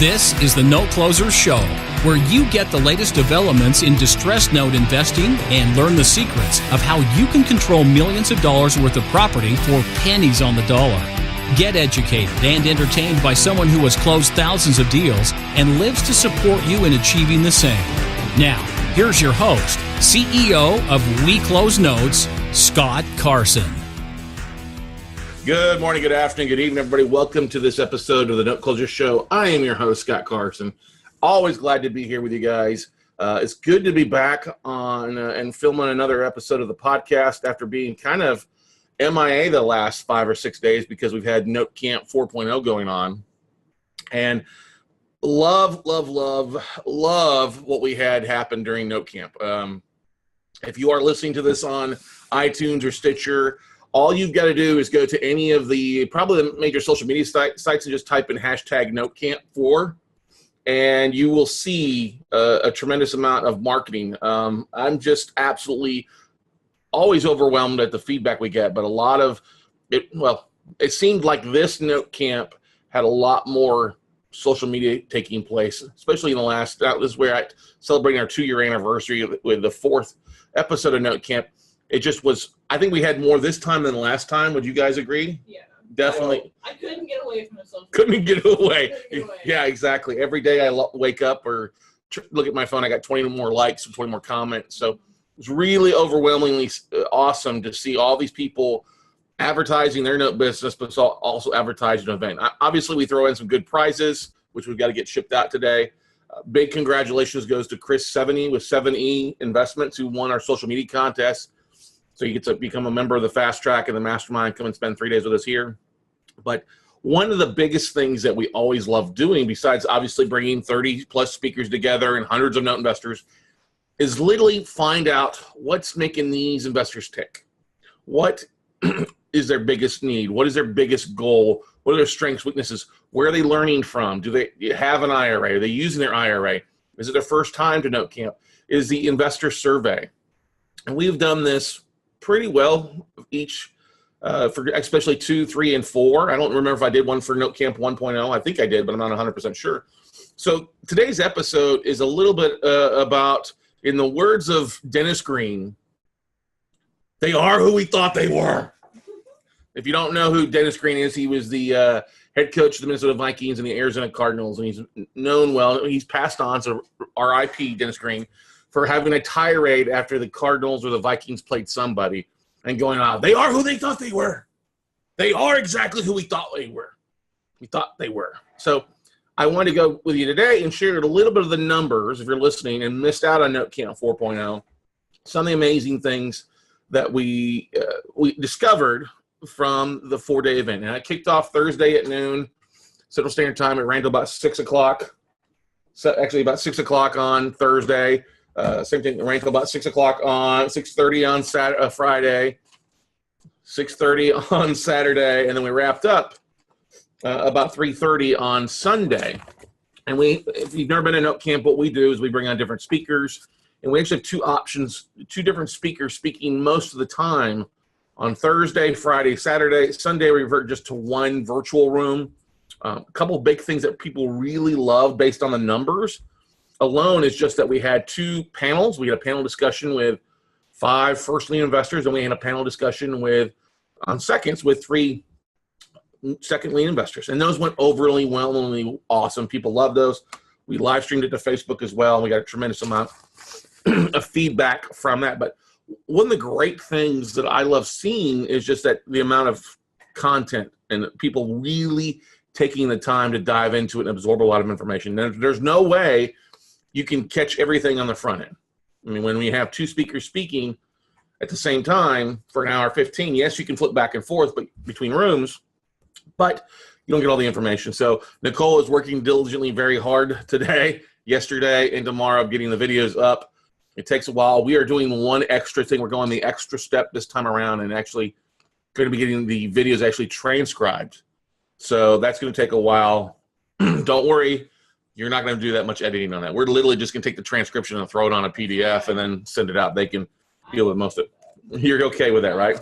This is the Note Closers Show, where you get the latest developments in distressed note investing and learn the secrets of how you can control millions of dollars worth of property for pennies on the dollar. Get educated and entertained by someone who has closed thousands of deals and lives to support you in achieving the same. Now, here's your host, CEO of We Close Notes, Scott Carson. Good morning, good afternoon, good evening, everybody. Welcome to this episode of the Note Closure Show. I am your host, Scott Carson. Always glad to be here with you guys. It's good to be back on and filming another episode of the podcast after being kind of MIA the last 5 or 6 days because we've had Note Camp 4.0 going on. And love what we had happen during Note Camp. If you are listening to this on iTunes or Stitcher, all you've got to do is go to any of the probably the major social media sites and just type in hashtag NoteCamp4, and you will see a tremendous amount of marketing. I'm just absolutely always overwhelmed at the feedback we get, but a lot of it, well, it seemed like this Note Camp had a lot more social media taking place, especially in the last, this is where I celebrating our 2-year anniversary with the 4th episode of Note Camp. It just was, I think we had more this time than last time. Would you guys agree? Yeah. Definitely. I couldn't get away from myself. Couldn't get away. Yeah, exactly. Every day I wake up or look at my phone, I got 20 more likes, 20 more comments. So it was really overwhelmingly awesome to see all these people advertising their note business, but also advertising an event. Obviously, we throw in some good prizes, which we've got to get shipped out today. Big congratulations goes to Chris 70 with 7E Investments, who won our social media contest. So you get to become a member of the Fast Track and the Mastermind, come and spend 3 days with us here. But one of the biggest things that we always love doing, besides obviously bringing 30-plus speakers together and hundreds of note investors, is literally find out what's making these investors tick. What is their biggest need? What is their biggest goal? What are their strengths, weaknesses? Where are they learning from? Do they have an IRA? Are they using their IRA? Is it their first time to Note Camp? Is the investor survey? And we've done this pretty well each, for especially 2, 3, and 4. I don't remember if I did one for Note Camp 1.0. I think I did, but I'm not 100% sure. So today's episode is a little bit about, in the words of Dennis Green, they are who we thought they were. If you don't know who Dennis Green is, he was the head coach of the Minnesota Vikings and the Arizona Cardinals, and he's known well. He's passed on, so RIP Dennis Green, for having a tirade after the Cardinals or the Vikings played somebody and going on, they are who they thought they were. They are exactly who we thought they were. We thought they were. So I wanted to go with you today and share a little bit of the numbers, if you're listening and missed out on Note Camp 4.0, some of the amazing things that we discovered from the 4-day event. And I kicked off Thursday at noon, Central Standard Time. It ran till about 6 o'clock. So actually about 6 o'clock on Thursday. Same thing, it ran till about 6 o'clock on 6:30 on Friday, 6:30 on Saturday, and then we wrapped up about 3:30 on Sunday. And if you've never been to Note Camp, what we do is we bring on different speakers, and we actually have 2 options, 2 different speakers speaking most of the time on Thursday, Friday, Saturday. Sunday, we revert just to 1 virtual room. A couple of big things that people really love based on the numbers alone is just that we had 2 panels. We had a panel discussion with 5 first lien investors, and we had a panel discussion on seconds with 3 second lien investors. And those went overwhelmingly awesome. People love those. We live streamed it to Facebook as well, and we got a tremendous amount of feedback from that. But one of the great things that I love seeing is just that the amount of content and people really taking the time to dive into it and absorb a lot of information. There's no way you can catch everything on the front end. I mean, when we have 2 speakers speaking at the same time for an hour 15, yes, you can flip back and forth between rooms, but you don't get all the information. So Nicole is working diligently very hard today, yesterday, and tomorrow getting the videos up. It takes a while. We are doing one extra thing. We're going the extra step this time around and actually going to be getting the videos actually transcribed. So that's going to take a while. Don't worry. You're not going to do that much editing on that. We're literally just going to take the transcription and throw it on a PDF and then send it out. They can deal with most of it. You're okay with that, right?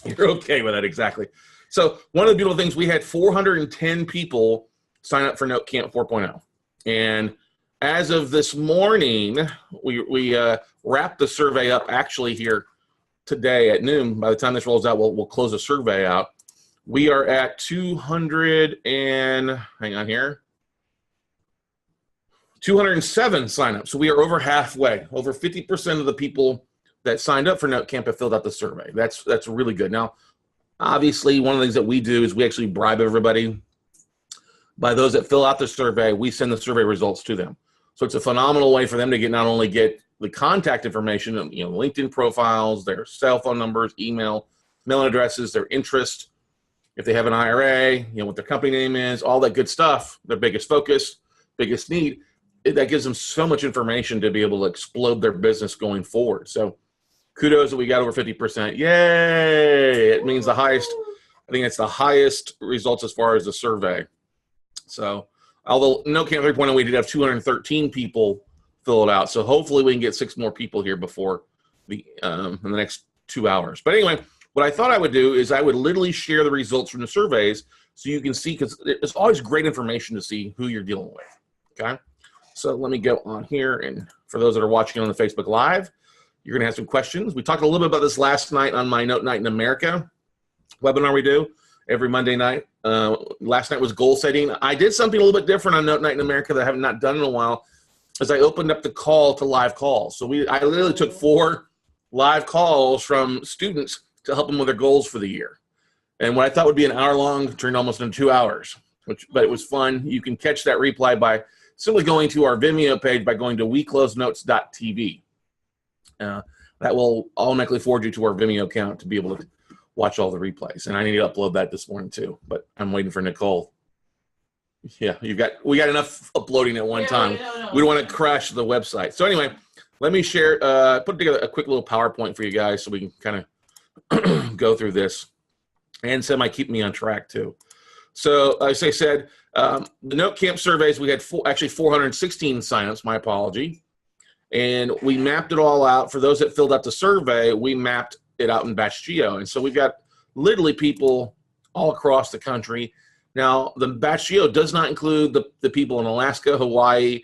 You're okay with that, exactly. So one of the beautiful things, we had 410 people sign up for Note Camp 4.0. And as of this morning, we wrapped the survey up actually here today at noon. By the time this rolls out, we'll close the survey out. We are at 200 and, hang on here, 207 signups. So we are over halfway. Over 50% of the people that signed up for Note Camp have filled out the survey. That's really good. Now, obviously, one of the things that we do is we actually bribe everybody. By those that fill out the survey, we send the survey results to them. So it's a phenomenal way for them to not only get the contact information, LinkedIn profiles, their cell phone numbers, mail addresses, their interest, if they have an IRA, what their company name is, all that good stuff, their biggest focus, biggest need. That gives them so much information to be able to explode their business going forward. So kudos that we got over 50%. Yay! It means the highest, I think it's the highest results as far as the survey. So although Note Camp 3.0, we did have 213 people fill it out. So hopefully we can get 6 more people here before in the next 2 hours. But anyway, what I thought I would do is I would literally share the results from the surveys so you can see, because it's always great information to see who you're dealing with, okay? So let me go on here, and for those that are watching on the Facebook Live, you're going to have some questions. We talked a little bit about this last night on my Note Night in America webinar we do every Monday night. Last night was goal setting. I did something a little bit different on Note Night in America that I have not done in a while, as I opened up the call to live calls. So I literally took 4 live calls from students to help them with their goals for the year. And what I thought would be an hour long turned almost into 2 hours, but it was fun. You can catch that replay by simply going to our Vimeo page by going to weclosenotes.tv. That will automatically forward you to our Vimeo account to be able to watch all the replays. And I need to upload that this morning too, but I'm waiting for Nicole. Yeah, we got enough uploading at one time. We don't want to crash the website. So anyway, let me share, put together a quick little PowerPoint for you guys so we can kind of go through this and keep me on track too. So as I said, the Note Camp surveys, we had actually 416 signups, my apology. And we mapped it all out. For those that filled out the survey, we mapped it out in batch geo. And so we've got literally people all across the country. Now, the batch geo does not include the people in Alaska, Hawaii,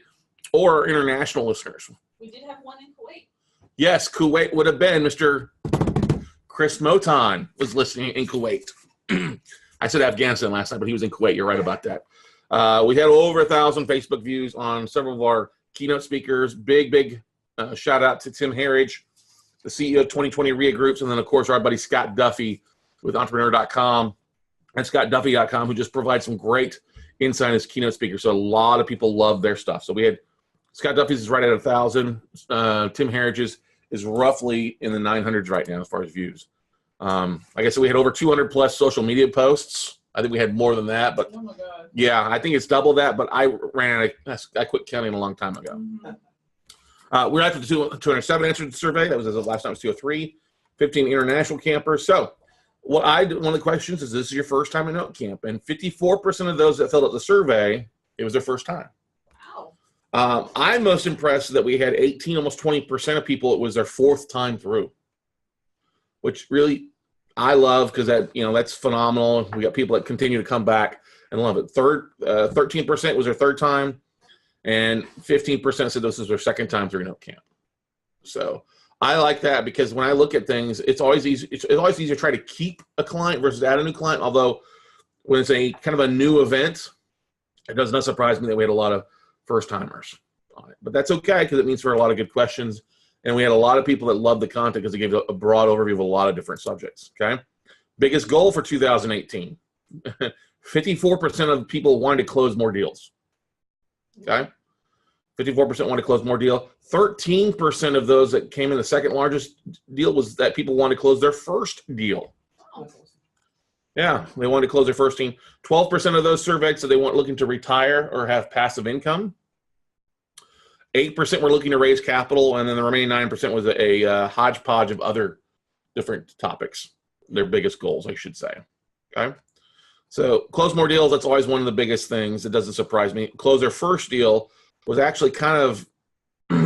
or international listeners. We did have one in Kuwait. Yes, Kuwait would have been Mr. Chris Moton was listening in Kuwait. I said Afghanistan last night, but he was in Kuwait. You're right about that. We had over 1,000 Facebook views on several of our keynote speakers. Big shout out to Tim Harridge, the CEO of 2020 RIA Groups, and then, of course, our buddy Scott Duffy with Entrepreneur.com and ScottDuffy.com, who just provides some great insight as keynote speakers. So a lot of people love their stuff. So we had Scott Duffy's is right at 1,000. Tim Harridge's is roughly in the 900s right now as far as views. Like I said, we had over 200 plus social media posts. I think we had more than that, but oh my God. Yeah, I think it's double that, but I quit counting a long time ago. Mm-hmm. We're at the 207 answered the survey. That was last time was 203, 15 international campers. So one of the questions is, this is your first time in Note Camp? And 54% of those that filled out the survey, it was their first time. Wow. I'm most impressed that we had 18, almost 20% of people, it was their 4th time through, which really I love, because that's phenomenal. We got people that continue to come back and love it. 13% was their 3rd time, and 15% said this was their 2nd time through Note Camp. So I like that, because when I look at things, it's always easy. It's always easier to try to keep a client versus add a new client. Although when it's a kind of a new event, it does not surprise me that we had a lot of first timers on it. But that's okay, because it means for a lot of good questions. And we had a lot of people that loved the content because it gave a broad overview of a lot of different subjects, okay? Biggest goal for 2018. 54% of people wanted to close more deals, okay? 54% wanted to close more deal. 13% of those that came in the 2nd largest deal was that people wanted to close their first deal. Yeah, they wanted to close their first team. 12% of those surveyed said they weren't looking to retire or have passive income. 8% were looking to raise capital, and then the remaining 9% was a hodgepodge of other different topics, their biggest goals, I should say. Okay? So close more deals, that's always one of the biggest things. It doesn't surprise me. Close their first deal was actually kind of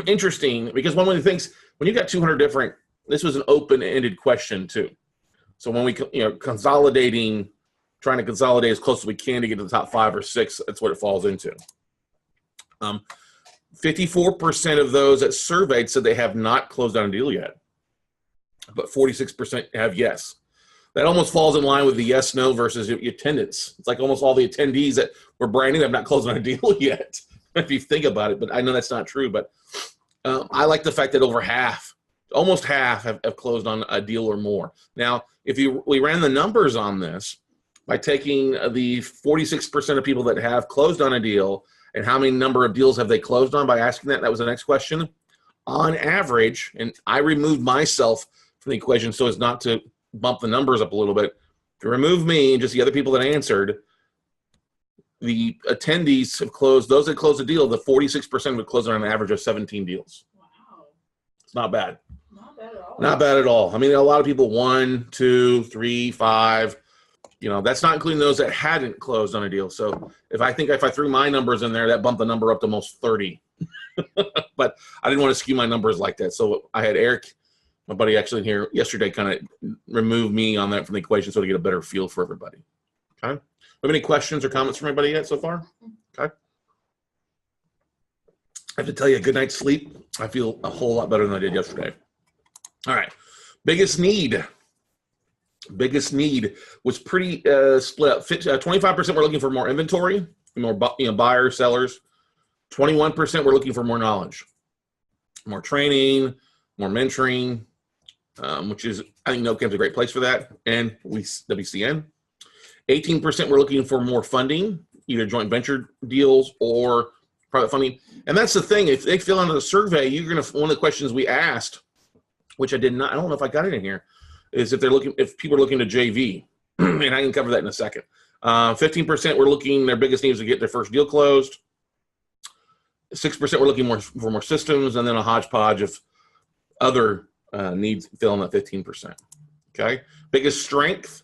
interesting, because one of the things, when you got 200 different, this was an open-ended question too. So when we, consolidating trying to consolidate as close as we can to get to the top 5 or 6. That's what it falls into. 54% of those that surveyed said they have not closed on a deal yet, but 46% have yes. That almost falls in line with the yes, no versus the attendance. It's like almost all the attendees that were brand new have not closed on a deal yet, if you think about it. But I know that's not true. But I like the fact that over half, almost half, have closed on a deal or more. Now, if we ran the numbers on this by taking the 46% of people that have closed on a deal and how many number of deals have they closed on by asking that was the next question. On average, and I removed myself from the equation so as not to bump the numbers up a little bit. To remove me and just the other people that answered, the attendees have closed, those that closed a deal, the 46% would close on an average of 17 deals. Wow. It's not bad. Not bad at all. Not bad at all. I mean, a lot of people 1, 2, 3, 5. That's not including those that hadn't closed on a deal. So if I threw my numbers in there, that bumped the number up to almost 30. But I didn't want to skew my numbers like that. So I had Eric, my buddy, actually in here yesterday, kind of remove me on that from the equation so to get a better feel for everybody. Okay. Have any questions or comments from anybody yet so far? Okay. I have to tell you, a good night's sleep, I feel a whole lot better than I did yesterday. All right. Biggest need was pretty split up. 25% were looking for more inventory, more buyers, sellers. 21% were looking for more knowledge, more training, more mentoring, which is, I think NoCamp's a great place for that, and WCN. 18% were looking for more funding, either joint venture deals or private funding. And that's the thing. If they fill out the survey, one of the questions we asked, which I don't know if I got it in here, is if people are looking to JV, and I can cover that in a second. 15% were looking, their biggest needs to get their first deal closed. 6% were looking for more systems, and then a hodgepodge of other needs fill in that 15%. Okay. Biggest strength,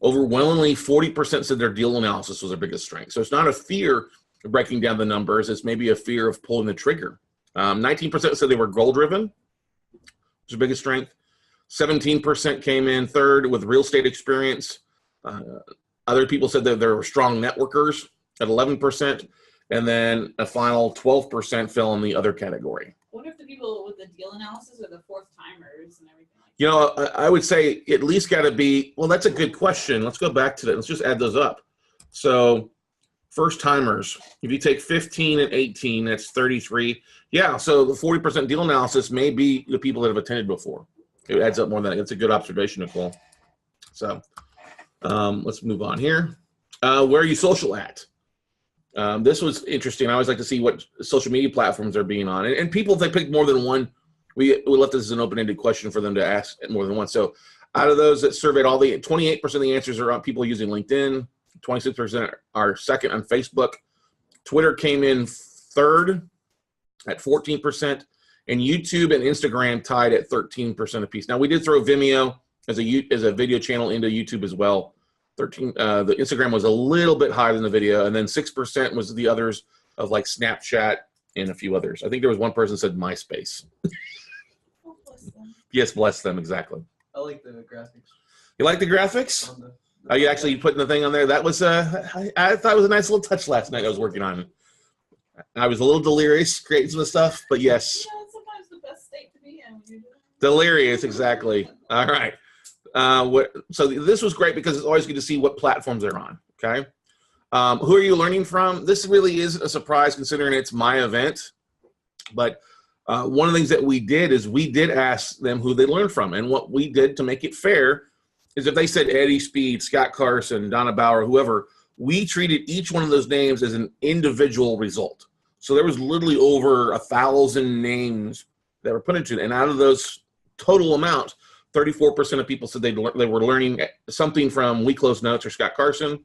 overwhelmingly 40% said their deal analysis was their biggest strength. So it's not a fear of breaking down the numbers. It's maybe a fear of pulling the trigger. 19% said they were goal-driven, which is the biggest strength. 17% came in third with real estate experience. Other people said that they were strong networkers at 11%. And then a final 12% fell in the other category. I wonder if the people with the deal analysis are the fourth timers and everything like that. I would say at least got to be, well, that's a good question. Let's go back to that. Let's just add those up. So first timers, if you take 15 and 18, that's 33. Yeah, so the 40% deal analysis may be the people that have attended before. It adds up more than that. That's a good observation, Nicole. So let's move on here. Where are you social at? This was interesting. I always like to see what social media platforms they're being on. And people, if they pick more than one, we left this as an open-ended question for them to ask more than one. So out of those that surveyed, 28% of the answers are on people using LinkedIn. 26% are second on Facebook. Twitter came in third at 14%. And YouTube and Instagram tied at 13% apiece. Now, we did throw Vimeo as a video channel into YouTube as well. The Instagram was a little bit higher than the video, and then 6% was the others of like Snapchat and a few others. I think there was one person said MySpace. Oh, bless them. Yes, bless them, exactly. I like the graphics. You like the graphics? Are you actually putting the thing on there? That was I thought it was a nice little touch last night I was working on. I was a little delirious creating some stuff, but yes. Yeah, it's sometimes the best state to be in when you're doing it. Delirious, exactly. All right. So this was great because it's always good to see what platforms they're on, okay? Who are you learning from? This really isn't a surprise considering it's my event, but one of the things that we did is we did ask them who they learned from, and what we did to make it fair is if they said Eddie Speed, Scott Carson, Donna Bauer, whoever, we treated each one of those names as an individual result. So there was literally over 1,000 names that were put into it, and out of those total amount, 34% of people said they were learning something from We Close Notes or Scott Carson.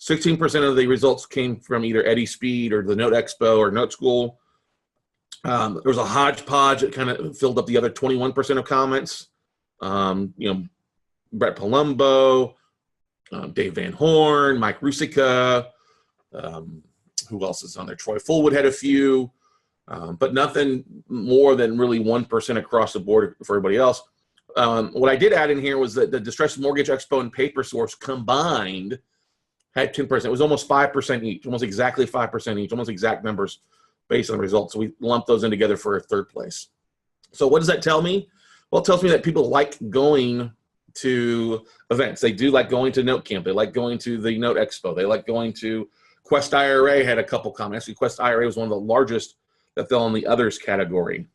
16% of the results came from either Eddie Speed or the Note Expo or Note School. There was a hodgepodge that kind of filled up the other 21% of comments. Brett Palumbo, Dave Van Horn, Mike Rusica. Who else is on there? Troy Fullwood had a few, but nothing more than really 1% across the board for everybody else. What I did add in here was that the Distressed Mortgage Expo and Paper Source combined had 10%. It was almost 5% each, almost exactly 5% each, almost exact numbers based on the results. So we lumped those in together for a third place. So what does that tell me? Well, it tells me that people like going to events. They do like going to Note Camp. They like going to the Note Expo. They like going to Quest IRA. Had a couple comments. Actually, Quest IRA was one of the largest that fell in the others category.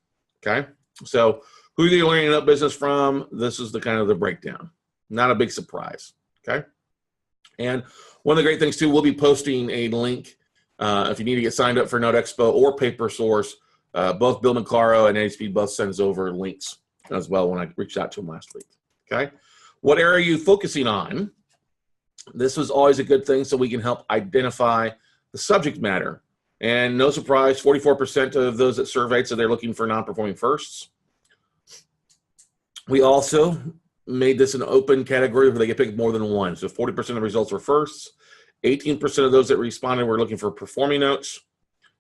Okay, so who are you learning Note business from? This is the kind of the breakdown. Not a big surprise. Okay, and one of the great things too, we'll be posting a link if you need to get signed up for Note Expo or Paper Source. Both Bill McClaro and HP both sends over links as well when I reached out to them last week. Okay, what area are you focusing on? This was always a good thing so we can help identify the subject matter. And no surprise, 44% of those that surveyed said they're looking for non-performing firsts. We also made this an open category where they could pick more than one. So 40% of the results were firsts. 18% of those that responded were looking for performing notes.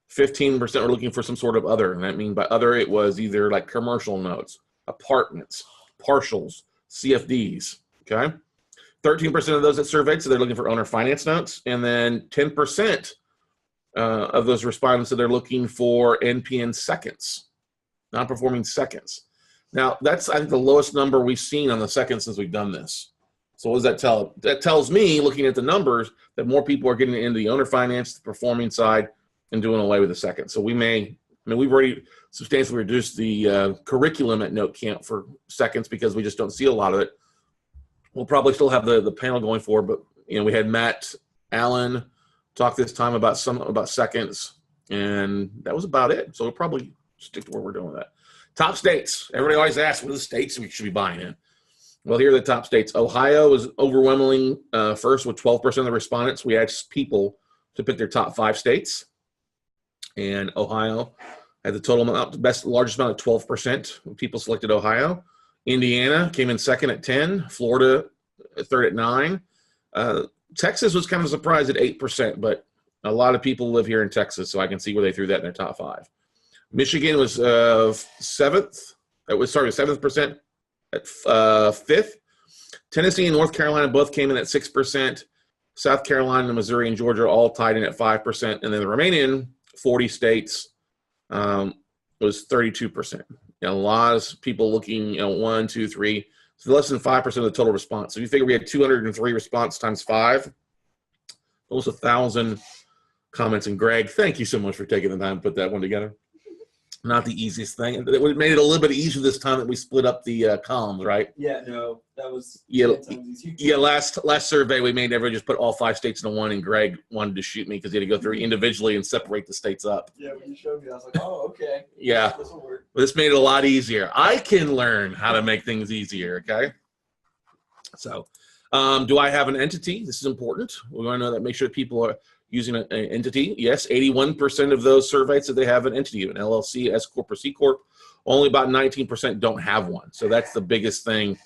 15% were looking for some sort of other. And that means by other, it was either like commercial notes, apartments, partials, CFDs. Okay. 13% of those that surveyed, so they're looking for owner finance notes. And then 10% of those respondents said they're looking for NPN seconds, non-performing seconds. Now, that's, I think, the lowest number we've seen on the seconds since we've done this. So what does that tell? That tells me, looking at the numbers, that more people are getting into the owner finance, the performing side, and doing away with the second. So we've already substantially reduced the curriculum at Note Camp for seconds because we just don't see a lot of it. We'll probably still have the panel going forward, but we had Matt Allen talk this time about seconds, and that was about it. So we'll probably stick to where we're doing with that. Top states. Everybody always asks what are the states we should be buying in. Well, here are the top states. Ohio is overwhelmingly first with 12% of the respondents. We asked people to pick their top 5 states, and Ohio had the total amount, largest amount of 12%. People selected Ohio. Indiana came in second at 10. Florida third at 9. Texas was kind of surprised at 8%, but a lot of people live here in Texas, so I can see where they threw that in their top 5. Michigan was 7th. It was 7th% at 5th. Tennessee and North Carolina both came in at 6%. South Carolina, Missouri, and Georgia all tied in at 5%, and then the remaining 40 states was 32%. A lot of people looking, 1, 2, 3, so less than 5% of the total response. So if you figure we had 203 response times 5, almost 1,000 comments. And Greg, thank you so much for taking the time to put that one together. Not the easiest thing. It made it a little bit easier this time that we split up the columns, right? Yeah, no, that was last survey we made everyone just put all 5 states into one, and Greg wanted to shoot me because he had to go through individually and separate the states up. Yeah, when you showed me, I was like, oh, okay. Yeah, this will work. This made it a lot easier. I can learn how to make things easier, okay? So, do I have an entity? This is important. We want to know that, make sure that people are using an entity. Yes, 81% of those surveyed said they have an entity, an LLC, S Corp, or C Corp. Only about 19% don't have one. So that's the biggest thing.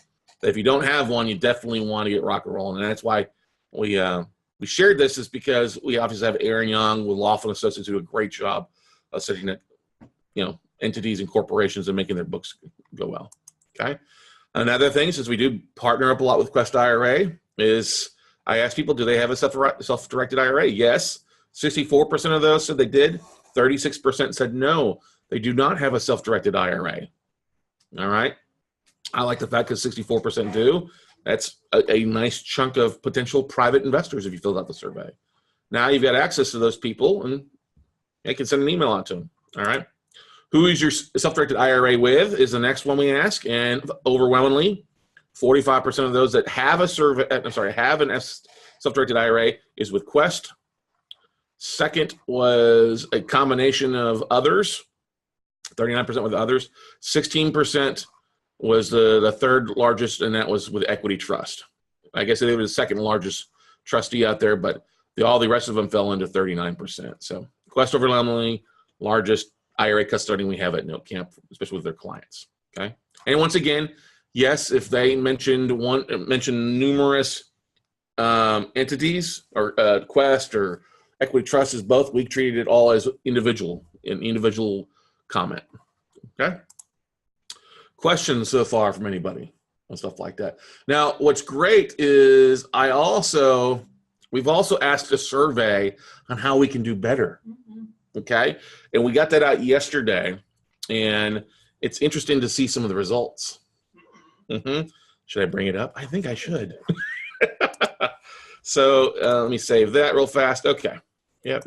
If you don't have one, you definitely want to get rock and rolling. And that's why we shared this, is because we obviously have Aaron Young with Laughlin Associates who do a great job of setting up, entities and corporations and making their books go well. Okay. Another thing, since we do partner up a lot with Quest IRA, is I asked people, do they have a self-directed IRA? Yes. 64% of those said they did. 36% said no, they do not have a self-directed IRA. All right. I like the fact that 64% do. That's a nice chunk of potential private investors if you filled out the survey. Now you've got access to those people, and you can send an email out to them. All right. Who is your self-directed IRA with is the next one we ask, and overwhelmingly, 45% of those that have a self-directed IRA is with Quest. Second was a combination of others, 39% with others. 16% was the third largest, and that was with Equity Trust. I guess they were the second largest trustee out there, but all the rest of them fell into 39%. So Quest overwhelmingly largest IRA custodian we have at Note Camp, especially with their clients. Okay, and once again, yes, if they mentioned numerous entities or Quest or Equity Trust is both, we treated it all as an individual comment. Okay. Questions so far from anybody and stuff like that. Now, what's great is I also We've also asked a survey on how we can do better. Mm-hmm. Okay. And we got that out yesterday, and it's interesting to see some of the results. Mm-hmm. Should I bring it up? I think I should. So let me save that real fast. Okay. Yep.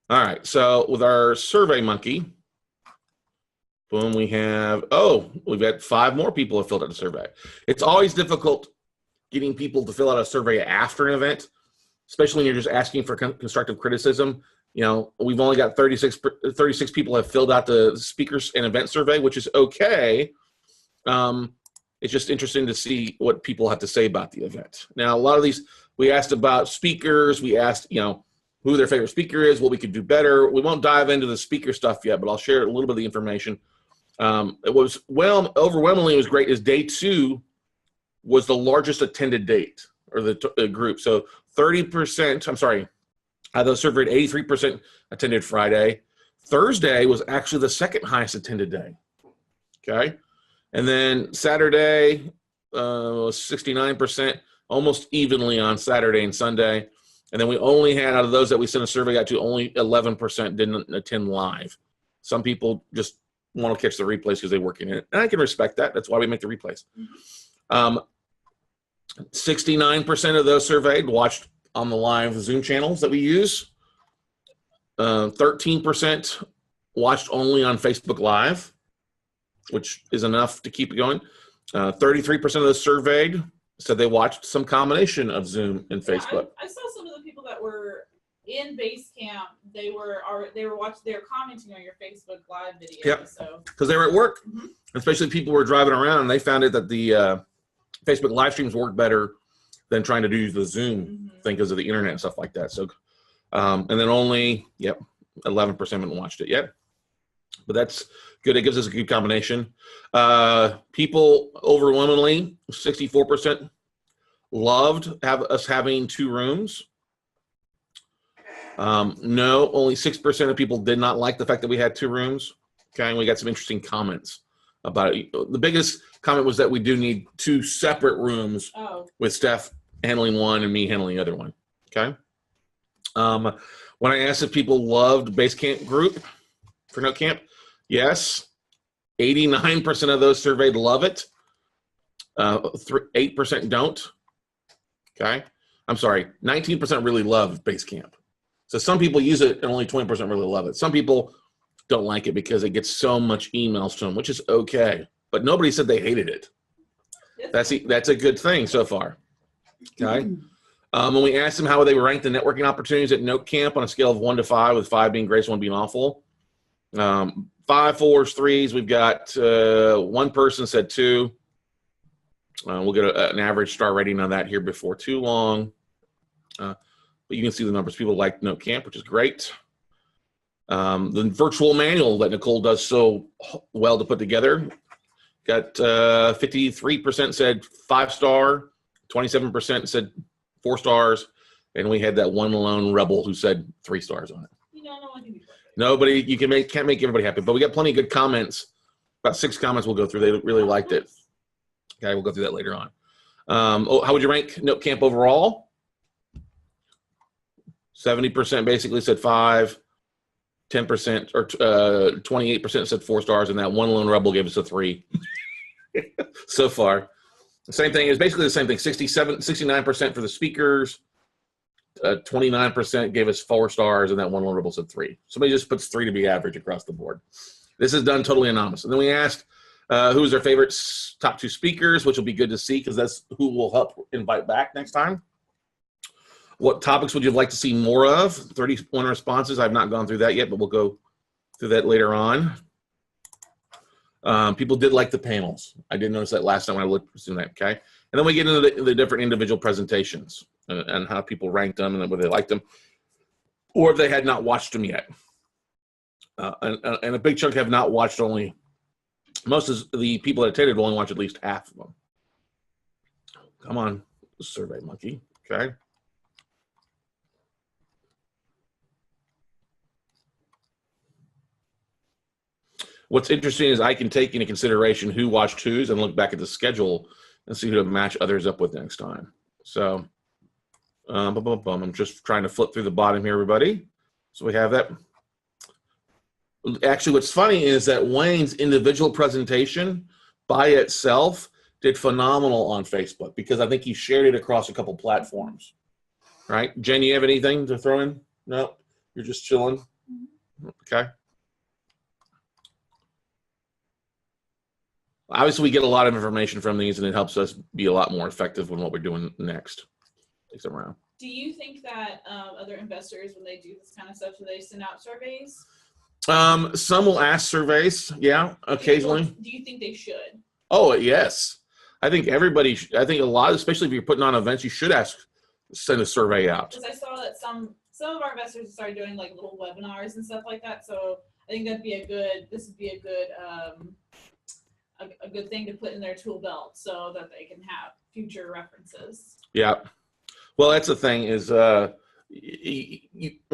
All right. So with our Survey Monkey, boom, we've got 5 more people have filled out the survey. It's always difficult getting people to fill out a survey after an event, especially when you're just asking for constructive criticism. You know, we've only got 36 people have filled out the speakers and event survey, which is okay. It's just interesting to see what people have to say about the event. Now, a lot of these, we asked about speakers. We asked, who their favorite speaker is, what we could do better. We won't dive into the speaker stuff yet, but I'll share a little bit of the information. It was, overwhelmingly, it was great, is day 2 was the largest attended date, or the group. So 30%, out of those surveyed, 83% attended Friday. Thursday was actually the second highest attended day. Okay. And then Saturday was 69%, almost evenly on Saturday and Sunday. And then we only had, out of those that we sent a survey out to, only 11% didn't attend live. Some people just want to catch the replays because they work in it. And I can respect that. That's why we make the replays. 69% of those surveyed watched on the live Zoom channels that we use. 13% watched only on Facebook Live, which is enough to keep it going. 33% of those surveyed said they watched some combination of Zoom and Facebook. I saw some of the people that were in base camp. They were commenting on your Facebook Live video. Yep. So because they were at work, mm-hmm. especially people were driving around, and they found it that the Facebook live streams work better than trying to do the Zoom mm-hmm. thing because of the internet and stuff like that. So, and then only 11% haven't watched it yet, but that's good. It gives us a good combination. People overwhelmingly, 64% loved us having 2 rooms. No, only 6% of people did not like the fact that we had 2 rooms. Okay, and we got some interesting comments about it. The biggest comment was that we do need 2 separate rooms with Steph handling one and me handling the other one. Okay. When I asked if people loved base camp group for Note Camp, yes, 89% of those surveyed love it. 8% don't. Okay. I'm sorry, 19% really love base camp. So some people use it and only 20% really love it. Some people don't like it because it gets so much emails to them, which is okay. But nobody said they hated it. That's a good thing so far. Okay. When we asked them how they would rank the networking opportunities at Note Camp on a scale of 1 to 5, with 5 being great, 1 being awful. 5, 4s, 3s. We've got one person said 2. We'll get an average star rating on that here before too long. But you can see the numbers. People like Note Camp, which is great. The virtual manual that Nicole does so well to put together. Got 53% said 5-star, 27% said 4 stars, and we had that one lone rebel who said 3 stars on it. Nobody, can't make everybody happy, but we got plenty of good comments. About 6 comments we'll go through. They really liked it. Okay, we'll go through that later on. How would you rank Note Camp overall? 70% basically said 5, 10% or 28% said 4 stars, and that one lone rebel gave us a 3 so far. The same thing is basically the same thing. 69% for the speakers, 29% gave us 4 stars, and that one lone rebel said 3. Somebody just puts 3 to be average across the board. This is done totally anonymous. And then we asked who was their favorite top 2 speakers, which will be good to see because that's who will help invite back next time. What topics would you like to see more of? 31 responses. I've not gone through that yet, but we'll go through that later on. People did like the panels. I did notice that last time when I looked through that, okay? And then we get into the different individual presentations and how people ranked them and whether they liked them or if they had not watched them yet. And a big chunk have not watched only. Most of the people that attended only watched at least half of them. Come on, Survey Monkey, okay? What's interesting is I can take into consideration who watched whose and look back at the schedule and see who to match others up with next time. So, I'm just trying to flip through the bottom here, everybody. So we have that. Actually, what's funny is that Wayne's individual presentation by itself did phenomenal on Facebook because I think he shared it across a couple platforms. Right? Jen, you have anything to throw in? No? You're just chilling? Okay. Obviously, we get a lot of information from these, and it helps us be a lot more effective in what we're doing next. Next around. Do you think that other investors, when they do this kind of stuff, do they send out surveys? Some will ask surveys, yeah, occasionally. Do you think they should? Oh, yes. I think everybody, I think a lot, especially if you're putting on events, you should send a survey out. Because I saw that some of our investors started doing like little webinars and stuff like that. So I think this would be a good thing to put in their tool belt so that they can have future references. Yeah. Well, that's the thing is when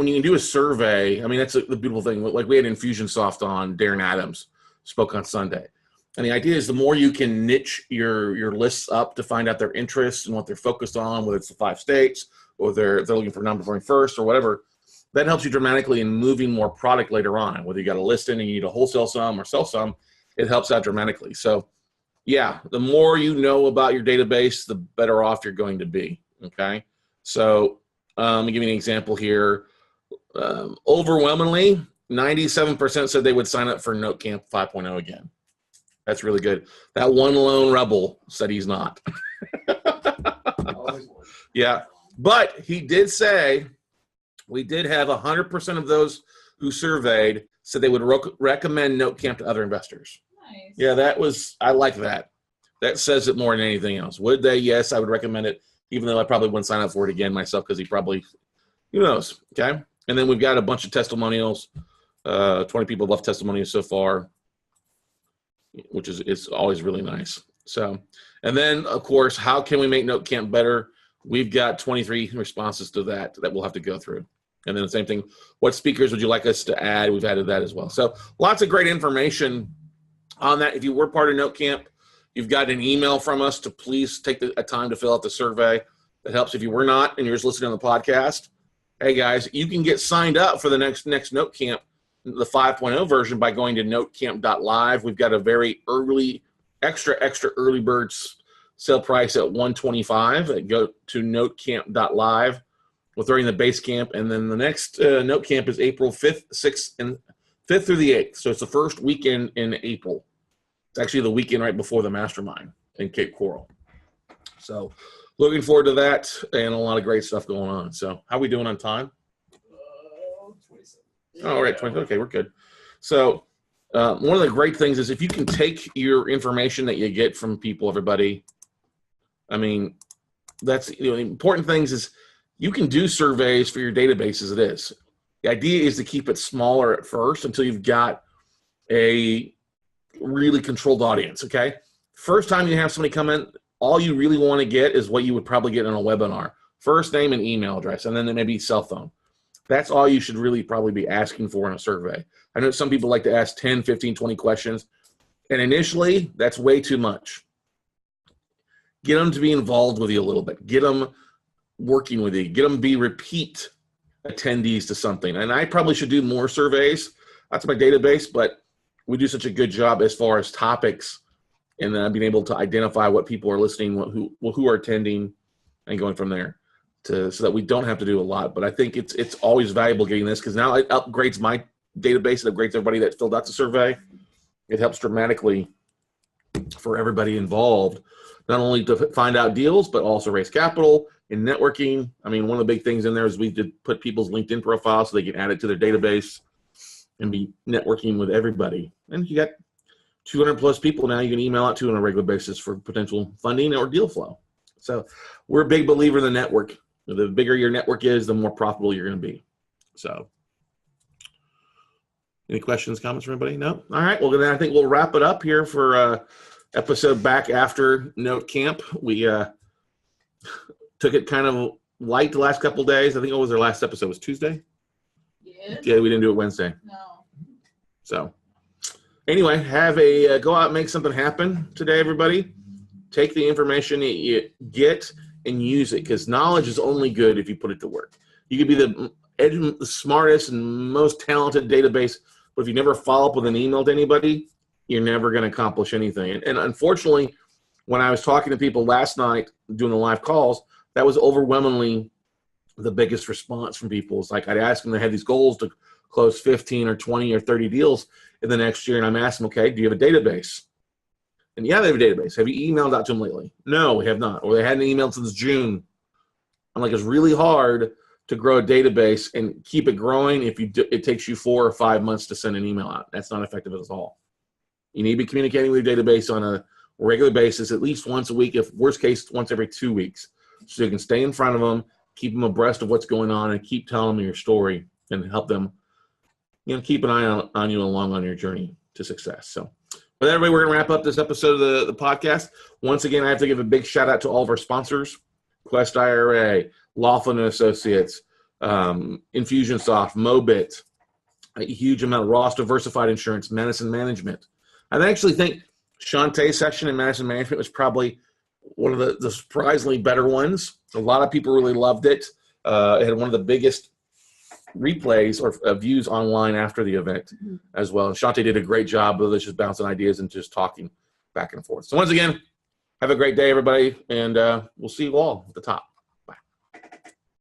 you do a survey, I mean, that's the beautiful thing. Like we had Infusionsoft on, Darren Adams spoke on Sunday. And the idea is the more you can niche your lists up to find out their interests and what they're focused on, whether it's the 5 states or they're looking for non-performing first or whatever, that helps you dramatically in moving more product later on. Whether you got a listing and you need to wholesale some or sell some, it helps out dramatically. So, yeah, the more you know about your database, the better off you're going to be, okay? So let me give you an example here. Overwhelmingly, 97% said they would sign up for NoteCamp 5.0 again. That's really good. That one lone rebel said he's not. Yeah, but he did say we did have 100% of those who surveyed said they would recommend NoteCamp to other investors. Nice. Yeah, I like that. That says it more than anything else. Would they? Yes, I would recommend it, even though I probably wouldn't sign up for it again myself because who knows, okay? And then we've got a bunch of testimonials. 20 people left testimonials so far, which is always really nice. So, and then, of course, how can we make NoteCamp better? We've got 23 responses to that we'll have to go through. And then the same thing, what speakers would you like us to add? We've added that as well. So lots of great information on that. If you were part of NoteCamp, you've got an email from us to please take a time to fill out the survey. That helps. If you were not and you're just listening on the podcast, hey, guys, you can get signed up for the next NoteCamp, the 5.0 version, by going to notecamp.live. We've got a very extra early birds sale price at $125. Go to notecamp.live. We're throwing the base camp, and then the next NoteCamp is April 5th, 6th, and 5th through the 8th. So it's the first weekend in April. It's actually the weekend right before the mastermind in Cape Coral. So looking forward to that and a lot of great stuff going on. So how are we doing on time? 27. Oh, all right, 20. Okay, we're good. So one of the great things is if you can take your information that you get from people, everybody, I mean, that's the important things is you can do surveys for your database as it is. The idea is to keep it smaller at first until you've got a really controlled audience, okay? First time you have somebody come in, all you really want to get is what you would probably get in a webinar. First name and email address, and then maybe cell phone. That's all you should really probably be asking for in a survey. I know some people like to ask 10, 15, 20 questions, and initially, that's way too much. Get them to be involved with you a little bit. Get them working with you. Get them to be repeat attendees to something. And I probably should do more surveys. That's my database, but we do such a good job as far as topics and then being able to identify what people are listening, who are attending, and going from there so that we don't have to do a lot. But I think it's always valuable getting this because now it upgrades my database. It upgrades everybody that filled out the survey. It helps dramatically for everybody involved, not only to find out deals, but also raise capital in networking. I mean, one of the big things in there is we did put people's LinkedIn profiles so they can add it to their database and be networking with everybody. And you got 200 plus people now you can email out to on a regular basis for potential funding or deal flow. So we're a big believer in the network. The bigger your network is, the more profitable you're going to be. So any questions, comments from anybody? No? All right. Well, then I think we'll wrap it up here for episode back after NoteCamp. We took it kind of light the last couple of days. I think what was our last episode? Was Tuesday? Yeah, we didn't do it Wednesday. No. So anyway, have go out and make something happen today, everybody. Take the information that you get, and use it, because knowledge is only good if you put it to work. You could be the smartest and most talented database, but if you never follow up with an email to anybody, you're never going to accomplish anything. And unfortunately, when I was talking to people last night doing the live calls, that was overwhelmingly the biggest response from people. It's like I'd ask them, they had these goals to close 15 or 20 or 30 deals in the next year, and I'm asking them, okay, do you have a database? And yeah, they have a database. Have you emailed out to them lately? No, we have not. Or they hadn't emailed since June. I'm like, it's really hard to grow a database and keep it growing if it takes you 4 or 5 months to send an email out. That's not effective at all. You need to be communicating with your database on a regular basis, at least once a week, if worst case, once every 2 weeks, so you can stay in front of them, keep them abreast of what's going on, and keep telling them your story and help them, keep an eye on you along on your journey to success. So, with everybody, we're going to wrap up this episode of the podcast. Once again, I have to give a big shout out to all of our sponsors: Quest IRA, Laughlin & Associates, Infusionsoft, Mobit, a huge amount of Ross Diversified Insurance, Madison Management. I actually think Shantae's section in Madison Management was probably one of the surprisingly better ones. A lot of people really loved it. It had one of the biggest replays or views online after the event as well. And Shantae did a great job of just bouncing ideas and just talking back and forth. So once again, have a great day, everybody, and we'll see you all at the top.